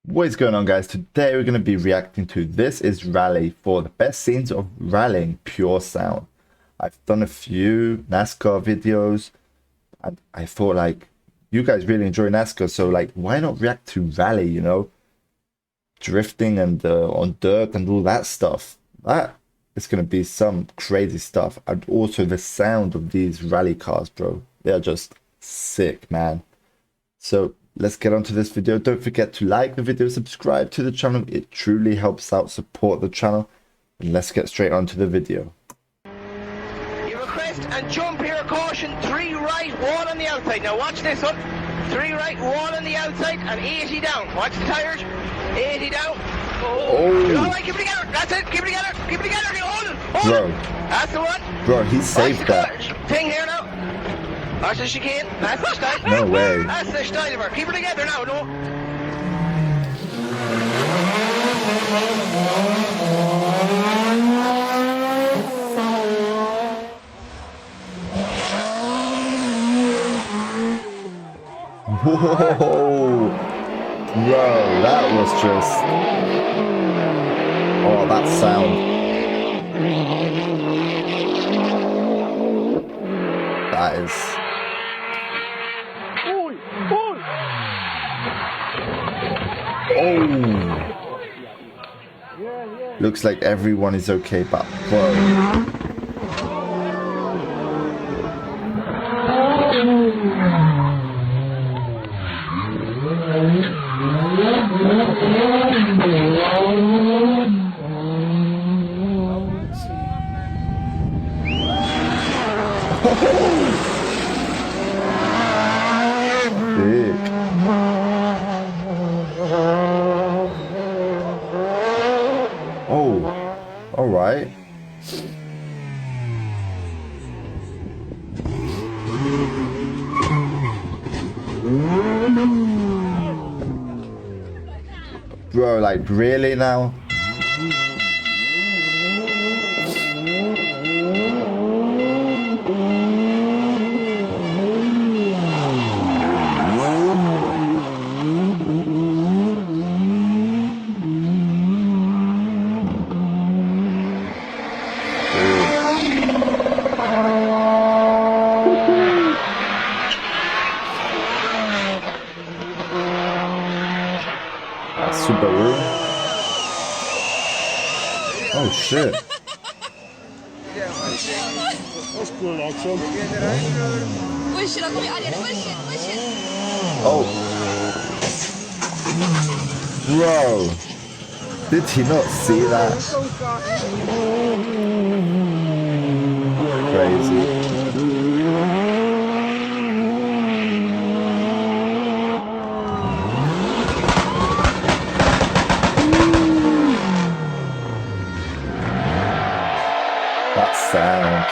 What is going on, guys? Today we're going to be reacting to This Is Rally for the best scenes of rallying pure sound. I've done a few NASCAR videos and I thought like you guys really enjoy NASCAR, so like why not react to rally, drifting and on dirt and all that stuff. That is going to be some crazy stuff. And also the sound of these rally cars, bro. They are just sick, man. So let's get on to this video. Don't forget to like the video, subscribe to the channel. It truly helps out support the channel. And let's get straight on to the video. You request and jump here, caution, 3 right, 1 on the outside. Now watch this one. 3 right, 1 on the outside and 80 down. Watch the tires. 80 down. Oh. All right, keep it together. That's it. Keep it together. Keep it together. Hold it. Hold Bro. it. That's the one. Bro, he saved that. Thing here now. Watch the chicane. That's the style. No way. That's the style of her. Keep it together now. No. Whoa. Bro, that was just... Oh, that sound. That is... Oh! Looks like everyone is okay, but bro. Big. Oh, all right. Bro, like really now? Subaru. Oh shit. That's cool, Axel. Push it, push it, push it. Oh. Bro. Did he not see that? Crazy. That sound.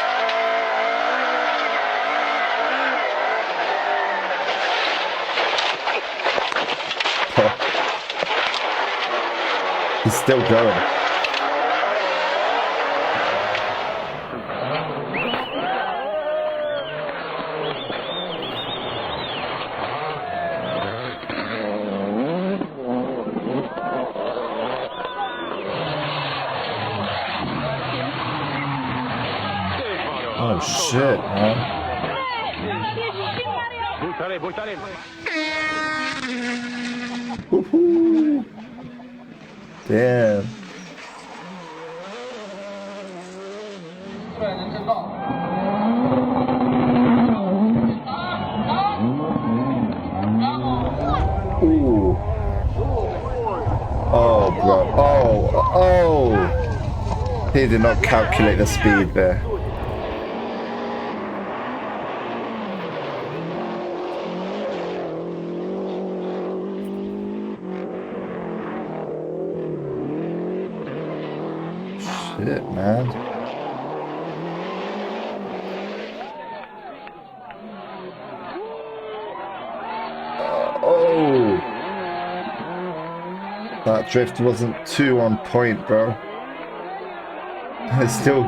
Oh. He's still going. Oh shit, man. Woohoo. Damn. Ooh. Oh, bro. Oh. He did not calculate the speed there. Shit, man. Oh. That drift wasn't too on point, bro. It still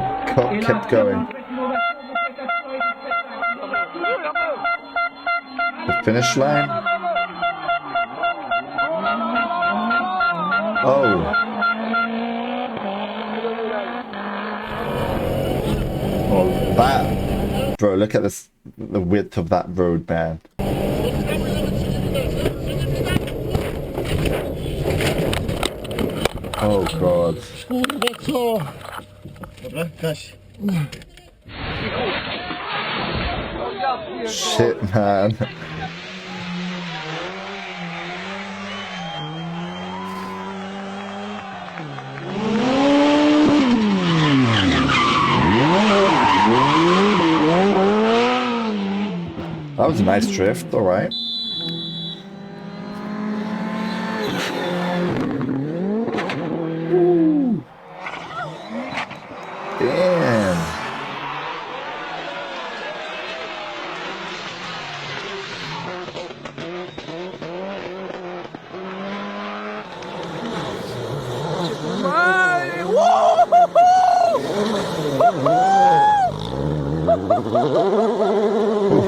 kept going. The finish line? Oh. Oh, that. Bro, look at this. The width of that road, man. Oh, God. Shit, man. That was a nice drift, alright. Damn.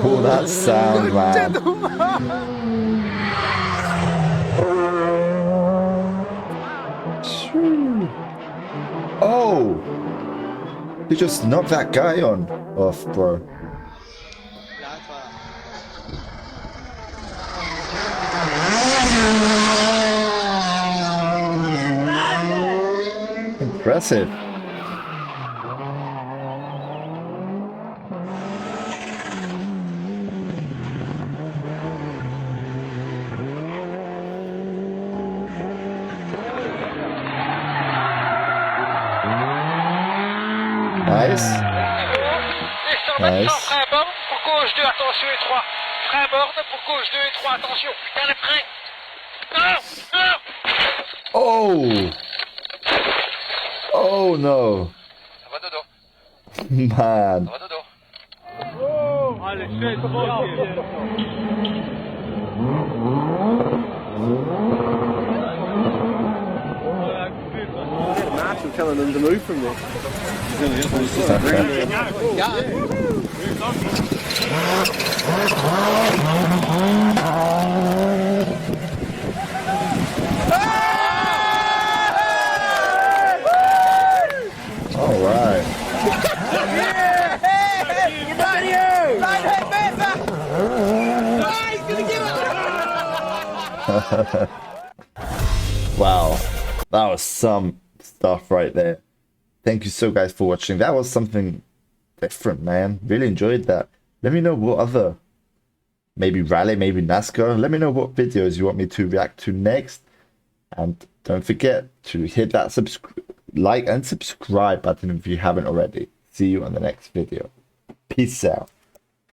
Oh, that sound, man. Oh! He just knocked that guy off, bro. Impressive. Nice. Nice. Frein à bord pour gauche 2, attention et 3. Frein à bord pour gauche 2 et 3, attention. Putain, le frein. Non, non. Oh! Oh no. Ça va dodo. Man. Ça va dodo. Allez, fais I'm telling them to move from there. All right. Wow, that was some stuff right there. Thank you so guys for watching. That was something different, man. Really enjoyed that. Let me know what other, maybe rally, maybe NASCAR. Let me know what videos you want me to react to next. And don't forget to hit that like and subscribe button if you haven't already. See you on the next video. Peace out.